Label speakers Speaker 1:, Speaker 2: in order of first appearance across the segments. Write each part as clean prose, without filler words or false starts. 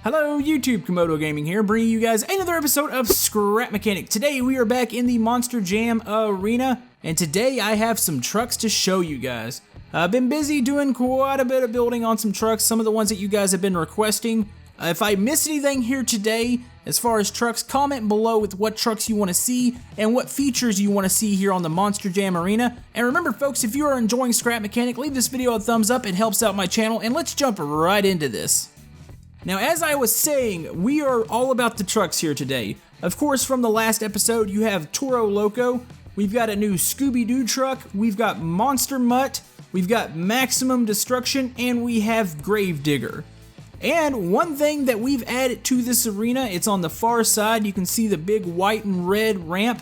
Speaker 1: Hello YouTube, Camodo Gaming here, bringing you guys another episode of Scrap Mechanic. Today we are back in the Monster Jam Arena, and today I have some trucks to show you guys. I've been busy doing quite a bit of building on some trucks, some of the ones that you guys have been requesting. If I missed anything here today, as far as trucks, comment below with what trucks you want to see and what features you want to see here on the Monster Jam Arena. And remember folks, if you are enjoying Scrap Mechanic, leave this video a thumbs up, it helps out my channel, and let's jump right into this. Now, as I was saying, we are all about the trucks here today. Of course, from the last episode, you have Toro Loco, we've got a new Scooby-Doo truck, we've got Monster Mutt, we've got Maximum Destruction, and we have Gravedigger. And one thing that we've added to this arena, it's on the far side, you can see the big white and red ramp.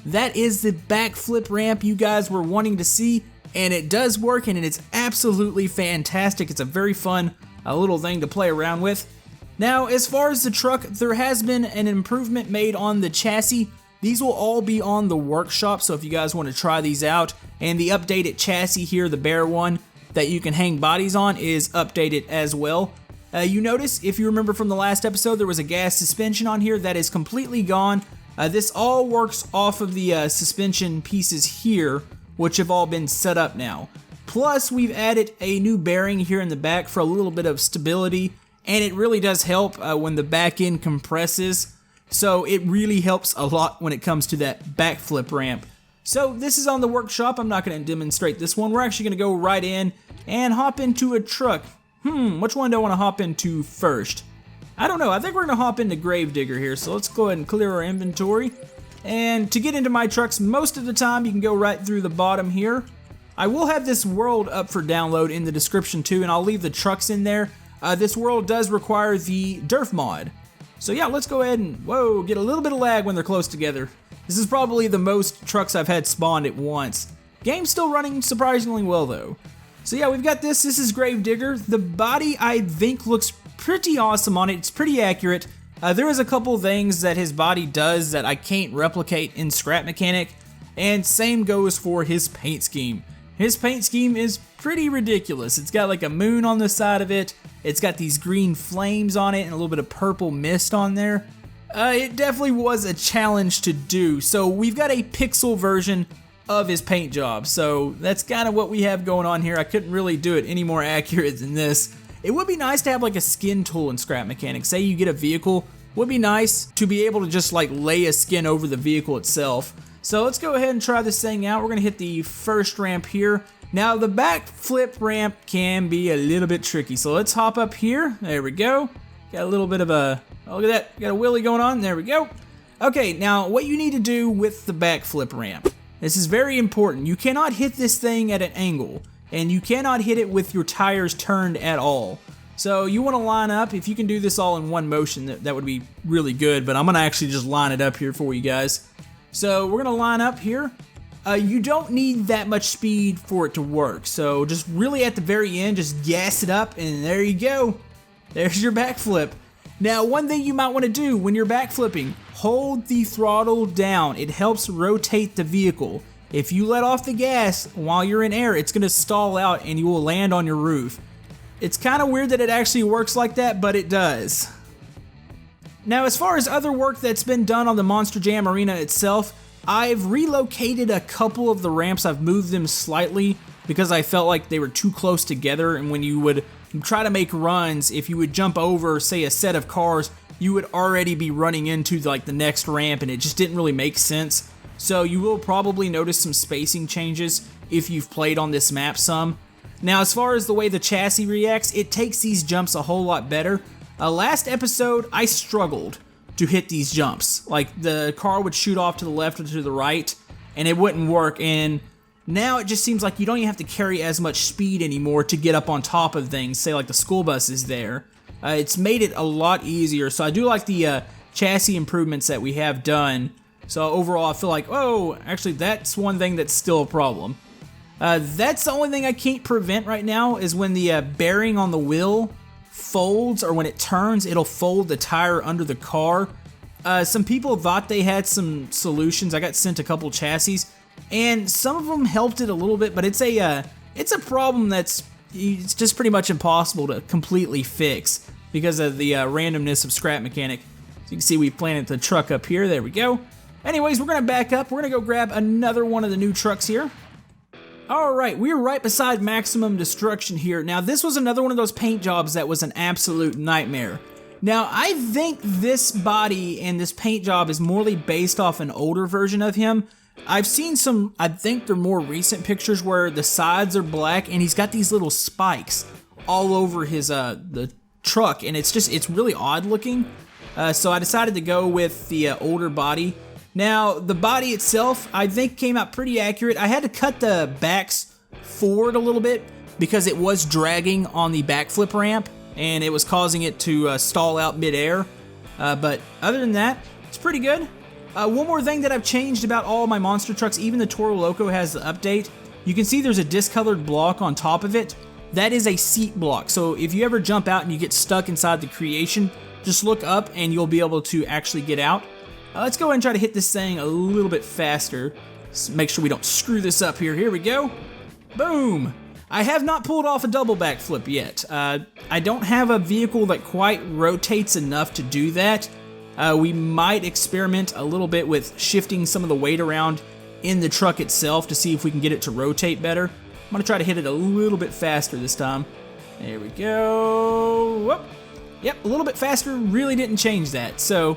Speaker 1: That is the backflip ramp you guys were wanting to see, and it does work, and it's absolutely fantastic. It's a very fun little thing to play around with. Now, as far as the truck, there has been an improvement made on the chassis. These will all be on the workshop, so if you guys want to try these out, and the updated chassis here, the bare one that you can hang bodies on, is updated as well. You notice, if you remember from the last episode, there was a gas suspension on here that is completely gone. This all works off of the suspension pieces here, which have all been set up now. Plus, we've added a new bearing here in the back for a little bit of stability, and it really does help when the back end compresses. So it really helps a lot when it comes to that backflip ramp. So this is on the workshop. I'm not going to demonstrate this one. We're actually going to go right in and hop into a truck. Which one do I want to hop into first? I don't know. I think we're going to hop into Gravedigger here. So let's go ahead and clear our inventory. And to get into my trucks, most of the time you can go right through the bottom here. I will have this world up for download in the description too, and I'll leave the trucks in there. This world does require the Derf mod. So yeah, let's go ahead and, whoa, get a little bit of lag when they're close together. This is probably the most trucks I've had spawned at once. Game's still running surprisingly well though. So yeah, we've got this is Gravedigger. The body I think looks pretty awesome on it, it's pretty accurate. There is a couple things that his body does that I can't replicate in Scrap Mechanic, and same goes for his paint scheme. His paint scheme is pretty ridiculous. It's got like a moon on the side of it. It's got these green flames on it and a little bit of purple mist on there. It definitely was a challenge to do. So we've got a pixel version of his paint job. So that's kind of what we have going on here. I couldn't really do it any more accurate than this. It would be nice to have like a skin tool in Scrap Mechanic. Say you get a vehicle, would be nice to be able to just like lay a skin over the vehicle itself. So let's go ahead and try this thing out. We're going to hit the first ramp here. Now the backflip ramp can be a little bit tricky. So let's hop up here. There we go. Got a little bit of a, oh, look at that. Got a wheelie going on. There we go. Okay, now what you need to do with the backflip ramp. This is very important. You cannot hit this thing at an angle. And you cannot hit it with your tires turned at all. So you want to line up. If you can do this all in one motion, that would be really good. But I'm going to actually just line it up here for you guys. So we're going to line up here. You don't need that much speed for it to work. So just really at the very end, just gas it up and there you go. There's your backflip. Now one thing you might want to do when you're backflipping, hold the throttle down. It helps rotate the vehicle. If you let off the gas while you're in air, it's going to stall out and you will land on your roof. It's kind of weird that it actually works like that, but it does. Now, as far as other work that's been done on the Monster Jam Arena itself, I've relocated a couple of the ramps. I've moved them slightly because I felt like they were too close together, and when you would try to make runs, if you would jump over, say, a set of cars, you would already be running into like the next ramp, and it just didn't really make sense. So you will probably notice some spacing changes if you've played on this map some. Now, as far as the way the chassis reacts, it takes these jumps a whole lot better. Last episode, I struggled to hit these jumps. Like, the car would shoot off to the left or to the right, and it wouldn't work. And now it just seems like you don't even have to carry as much speed anymore to get up on top of things, say like the school bus is there. It's made it a lot easier, so I do like the chassis improvements that we have done. So overall, I feel like, oh, actually that's one thing that's still a problem. That's the only thing I can't prevent right now is when the bearing on the wheel folds, or when it turns, it'll fold the tire under the car. Some people thought they had some solutions. I got sent a couple chassis, and some of them helped it a little bit, but it's a problem it's just pretty much impossible to completely fix because of the randomness of Scrap Mechanic. So you can see we planted the truck up here. There we go. Anyways, we're gonna back up. We're gonna go grab another one of the new trucks here. Alright, we're right beside Maximum Destruction here. Now, this was another one of those paint jobs that was an absolute nightmare. Now, I think this body and this paint job is morely based off an older version of him. I've seen some, I think they're more recent pictures where the sides are black and he's got these little spikes all over his the truck, and it's really odd looking. So I decided to go with the older body. Now, the body itself, I think, came out pretty accurate. I had to cut the backs forward a little bit because it was dragging on the backflip ramp, and it was causing it to stall out midair. But other than that, it's pretty good. One more thing that I've changed about all my monster trucks, even the Toro Loco has the update. You can see there's a discolored block on top of it. That is a seat block. So if you ever jump out and you get stuck inside the creation, just look up and you'll be able to actually get out. Let's go ahead and try to hit this thing a little bit faster. Let's make sure we don't screw this up here. Here we go. Boom. I have not pulled off a double backflip yet. I don't have a vehicle that quite rotates enough to do that. We might experiment a little bit with shifting some of the weight around in the truck itself to see if we can get it to rotate better. I'm going to try to hit it a little bit faster this time. There we go. Whoop. Yep, a little bit faster. Really didn't change that. So,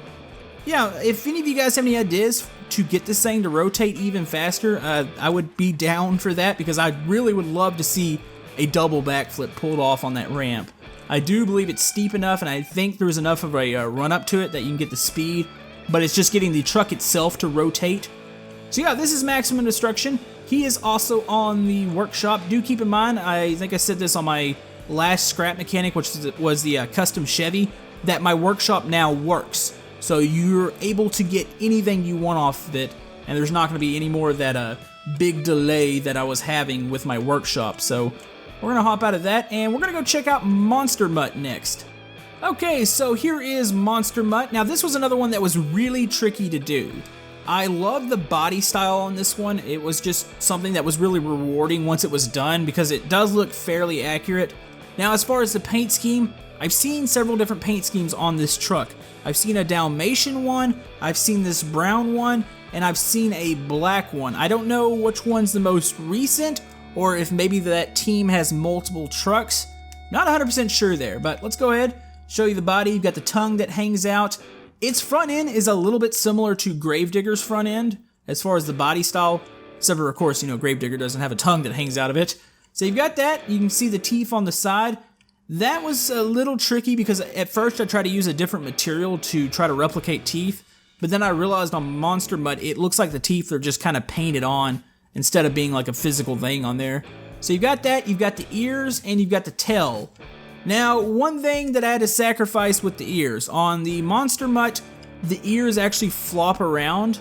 Speaker 1: yeah, if any of you guys have any ideas to get this thing to rotate even faster, I would be down for that because I really would love to see a double backflip pulled off on that ramp. I do believe it's steep enough, and I think there's enough of a run up to it that you can get the speed, but it's just getting the truck itself to rotate. So yeah, this is Maximum Destruction. He is also on the workshop. Do keep in mind, I think I said this on my last Scrap Mechanic, which was the custom Chevy, that my workshop now works. So you're able to get anything you want off of it, and there's not going to be any more of that big delay that I was having with my workshop. So we're going to hop out of that, and we're going to go check out Monster Mutt next. Okay, so here is Monster Mutt. Now, this was another one that was really tricky to do. I love the body style on this one. It was just something that was really rewarding once it was done because it does look fairly accurate. Now, as far as the paint scheme, I've seen several different paint schemes on this truck. I've seen a Dalmatian one, I've seen this brown one, and I've seen a black one. I don't know which one's the most recent, or if maybe that team has multiple trucks. Not 100% sure there, but let's go ahead, show you the body. You've got the tongue that hangs out. Its front end is a little bit similar to Gravedigger's front end, as far as the body style, except for, of course, Gravedigger doesn't have a tongue that hangs out of it. So you've got that, you can see the teeth on the side. That was a little tricky because at first I tried to use a different material to try to replicate teeth, but then I realized on Monster Mutt it looks like the teeth are just kind of painted on instead of being like a physical thing on there. So you've got that, you've got the ears, and you've got the tail. Now, one thing that I had to sacrifice with the ears, on the Monster Mutt, the ears actually flop around,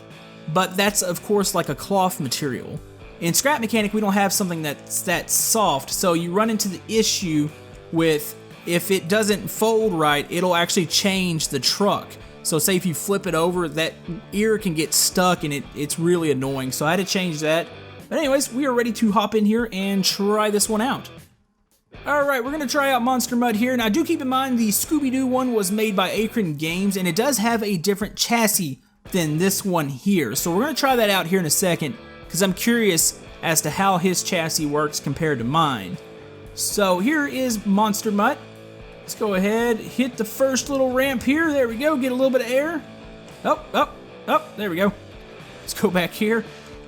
Speaker 1: but that's of course like a cloth material. In Scrap Mechanic we don't have something that's that soft, so you run into the issue with, if it doesn't fold right, it'll actually change the truck. So say if you flip it over, that ear can get stuck and it's really annoying. So I had to change that. But anyways, we are ready to hop in here and try this one out. Alright, we're going to try out Monster Mutt here. Now do keep in mind the Scooby-Doo one was made by Akron Games, and it does have a different chassis than this one here. So we're going to try that out here in a second, because I'm curious as to how his chassis works compared to mine. So here is Monster Mutt. Let's go ahead, hit the first little ramp here. There we go, get a little bit of air. Oh, there we go. Let's go back here.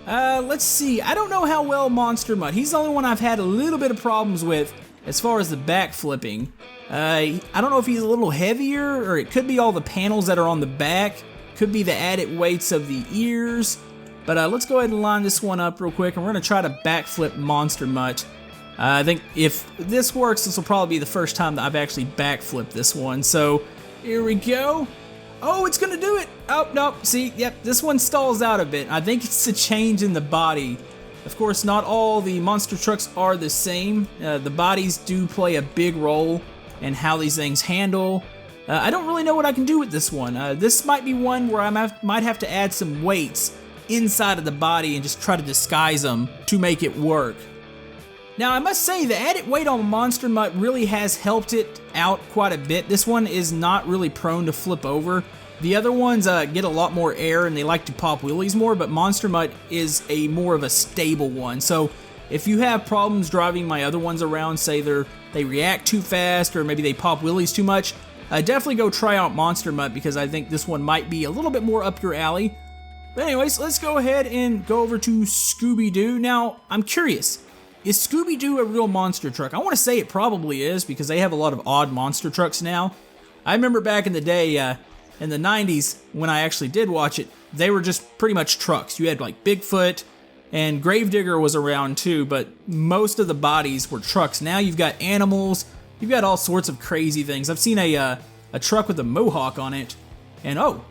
Speaker 1: Let's see, I don't know how well Monster Mutt, he's the only one I've had a little bit of problems with as far as the back flipping. I don't know if he's a little heavier, or it could be all the panels that are on the back. Could be the added weights of the ears. But let's go ahead and line this one up real quick, and we're going to try to backflip Monster Mutt. I think if this works, this will probably be the first time that I've actually backflipped this one. So here we go. Oh, it's gonna do it. Oh, no, see, yep, this one stalls out a bit. I think it's a change in the body. Of course, not all the monster trucks are the same. The bodies do play a big role in how these things handle. I don't really know what I can do with this one. This might be one where I might have to add some weights inside of the body and just try to disguise them to make it work. Now, I must say, the added weight on Monster Mutt really has helped it out quite a bit. This one is not really prone to flip over. The other ones get a lot more air and they like to pop wheelies more, but Monster Mutt is a more of a stable one. So if you have problems driving my other ones around, say they react too fast or maybe they pop wheelies too much, definitely go try out Monster Mutt because I think this one might be a little bit more up your alley. But anyways, let's go ahead and go over to Scooby-Doo. Now, I'm curious, is Scooby-Doo a real monster truck? I want to say it probably is because they have a lot of odd monster trucks now. I remember back in the day, in the 90s, when I actually did watch it, they were just pretty much trucks. You had like Bigfoot and Gravedigger was around too, but most of the bodies were trucks. Now you've got animals, you've got all sorts of crazy things. I've seen a truck with a mohawk on it, and oh,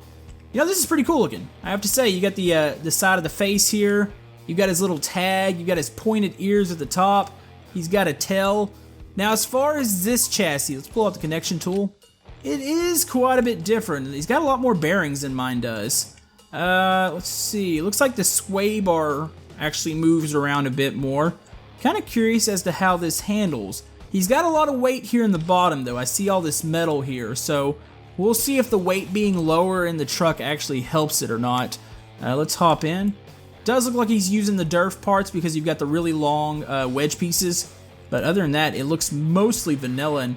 Speaker 1: you know, this is pretty cool looking. I have to say, you got the side of the face here. You've got his little tag. You've got his pointed ears at the top. He's got a tail. Now, as far as this chassis, let's pull out the connection tool. It is quite a bit different. He's got a lot more bearings than mine does. Let's see. It looks like the sway bar actually moves around a bit more. Kind of curious as to how this handles. He's got a lot of weight here in the bottom, though. I see all this metal here, so we'll see if the weight being lower in the truck actually helps it or not. Let's hop in. Does look like he's using the DERF parts because you've got the really long wedge pieces, but other than that, it looks mostly vanilla. And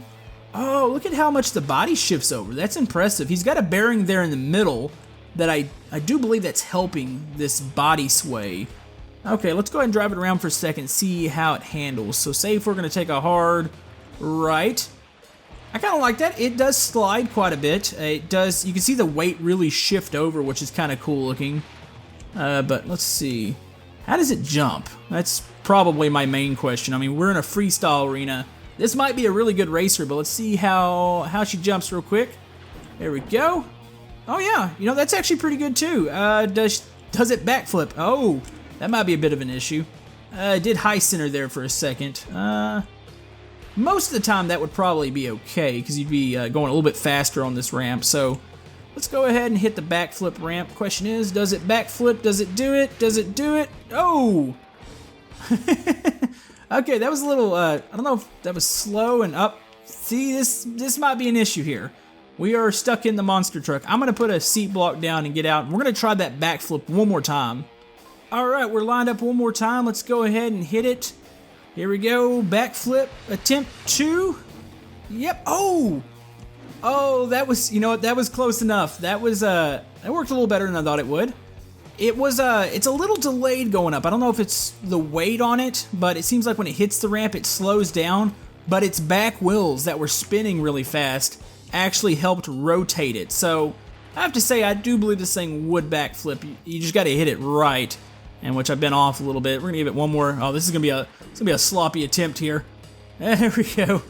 Speaker 1: oh, look at how much the body shifts over. That's impressive. He's got a bearing there in the middle that I do believe that's helping this body sway. Okay, let's go ahead and drive it around for a second, see how it handles. So say if we're going to take a hard right. I kind of like that. It does slide quite a bit. It does. You can see the weight really shift over, which is kind of cool looking. But let's see. How does it jump? That's probably my main question. I mean, we're in a freestyle arena. This might be a really good racer, but let's see how she jumps real quick. There we go. Oh yeah, you know, that's actually pretty good too. Does it backflip? Oh, that might be a bit of an issue. It did high center there for a second. Most of the time that would probably be okay because you'd be going a little bit faster on this ramp. So let's go ahead and hit the backflip ramp. Question is, does it backflip? Does it do it? Does it do it? Oh! Okay, that was a little, I don't know if that was slow and up. See, this might be an issue here. We are stuck in the monster truck. I'm going to put a seat block down and get out. We're going to try that backflip one more time. All right, we're lined up one more time. Let's go ahead and hit it. Here we go. Backflip attempt 2. Yep. Oh! Oh, that was, you know what, that was close enough. That was, that worked a little better than I thought it would. It was, it's a little delayed going up. I don't know if it's the weight on it, but it seems like when it hits the ramp, it slows down. But its back wheels that were spinning really fast actually helped rotate it. So I have to say, I do believe this thing would backflip. You just got to hit it right, and which I've been off a little bit. We're gonna give it one more. Oh, this is gonna be a sloppy attempt here. There we go.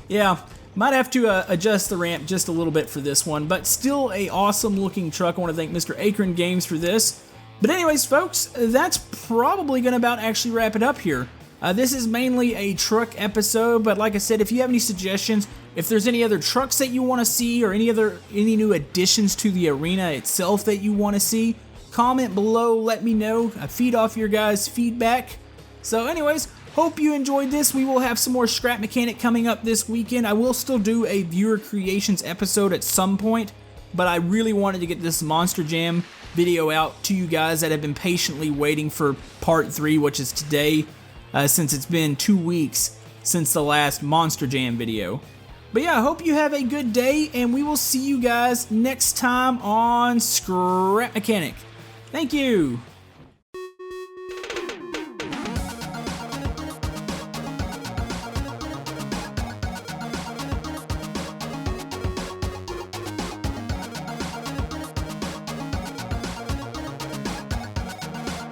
Speaker 1: Yeah. Might have to adjust the ramp just a little bit for this one, but still a awesome looking truck. I want to thank Mr. Akron Games for this. But anyways, folks, that's probably going to about actually wrap it up here. This is mainly a truck episode, but like I said, if you have any suggestions, if there's any other trucks that you want to see or any new additions to the arena itself that you want to see, comment below, let me know. I feed off your guys' feedback. So anyways, hope you enjoyed this. We will have some more Scrap Mechanic coming up this weekend. I will still do a Viewer Creations episode at some point, but I really wanted to get this Monster Jam video out to you guys that have been patiently waiting for part 3, which is today, since it's been 2 weeks since the last Monster Jam video. But yeah, I hope you have a good day, and we will see you guys next time on Scrap Mechanic. Thank you!